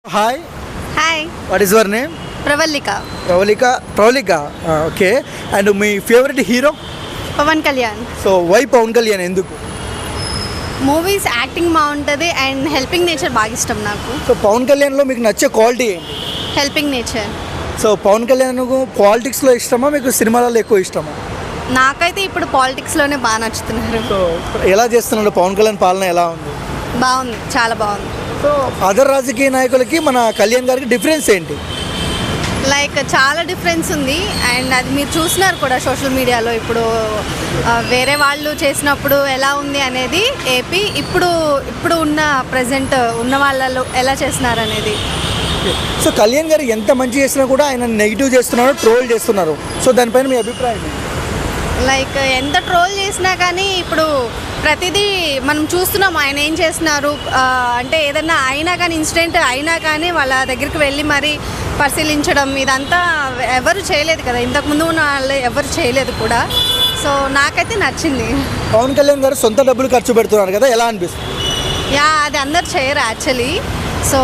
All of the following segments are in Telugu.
Hi, Hi, what is your name? Pravalika, Pravalika. Okay. And my favorite hero? Pavan Kalyan. So why Pawan Kalyan? ఎందుకు? మూవీస్ యాక్టింగ్ బాగుంటుంది అండ్ హెల్పింగ్ నేచర్ బాగా ఇష్టం నాకు. సో పవన్ కళ్యాణ్లో మీకు నచ్చే క్వాలిటీ ఏంటి? Helping nature. So Pavan Kalyan పాలిటిక్స్లో ఇష్టమా మీకు సినిమాలలో ఎక్కువ ఇష్టమా? నాకైతే ఇప్పుడు పాలిటిక్స్లోనే బాగా నచ్చుతున్నారు. సో ఎలా చేస్తున్నాడు పవన్ కళ్యాణ్ పాలన ఎలా ఉంది? బాగుంది, చాలా బాగుంది. సో అదర్ రాజకీయ నాయకులకి మన కళ్యాణ్ గారికి డిఫరెన్స్ ఏంటి? లైక్ చాలా డిఫరెన్స్ ఉంది అండ్ అది మీరు చూస్తున్నారు కూడా సోషల్ మీడియాలో. ఇప్పుడు వేరే వాళ్ళు చేసినప్పుడు ఎలా ఉంది అనేది ఏపీ ఇప్పుడు ఉన్న ప్రజెంట్ ఉన్న వాళ్ళలో ఎలా చేస్తున్నారు అనేది. సో కళ్యాణ్ గారు ఎంత మంచి చేసినా కూడా ఆయన నెగిటివ్ చేస్తున్నారు, ట్రోల్ చేస్తున్నారు. సో దానిపైన మీ అభిప్రాయం ఏంటి? లైక్ ఎంత ట్రోల్ చేసినా కానీ ఇప్పుడు ప్రతిదీ మనం చూస్తున్నాం ఆయన ఏం చేస్తున్నారు. అంటే ఏదన్నా అయినా కానీ ఇన్సిడెంట్ అయినా కానీ వాళ్ళ దగ్గరికి వెళ్ళి మరి పరిశీలించడం ఇదంతా ఎవరు చేయలేదు కదా, ఇంతకుముందు ఉన్న వాళ్ళు ఎవరు చేయలేదు కూడా. సో నాకైతే నచ్చింది. పవన్ కళ్యాణ్ గారు సొంత డబ్బులు ఖర్చు పెడుతున్నారు కదా, ఎలా అనిపిస్తుంది? యా, అది అందరు చేయరు యాక్చువల్లీ. సో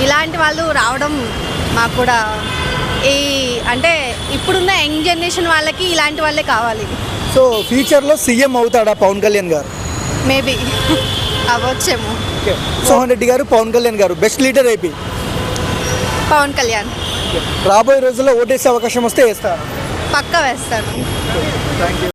ఇలాంటి వాళ్ళు రావడం మాకు కూడా అంటే ఇప్పుడున్న యంగ్ జనరేషన్ వాళ్ళకి ఇలాంటి వాళ్ళే కావాలి. సో ఫ్యూచర్లో సీఎం అవుతాడా పవన్ కళ్యాణ్ గారు? మేబీ అవ్వచ్చేమో. జగన్మోహన్ రెడ్డి గారు, Pavan Kalyan garu best leader AP. Pavan Kalyan రాబోయే రోజుల్లో ఓటేసే అవకాశం వస్తే వేస్తారు. పక్కా వేస్తాను. Thank you.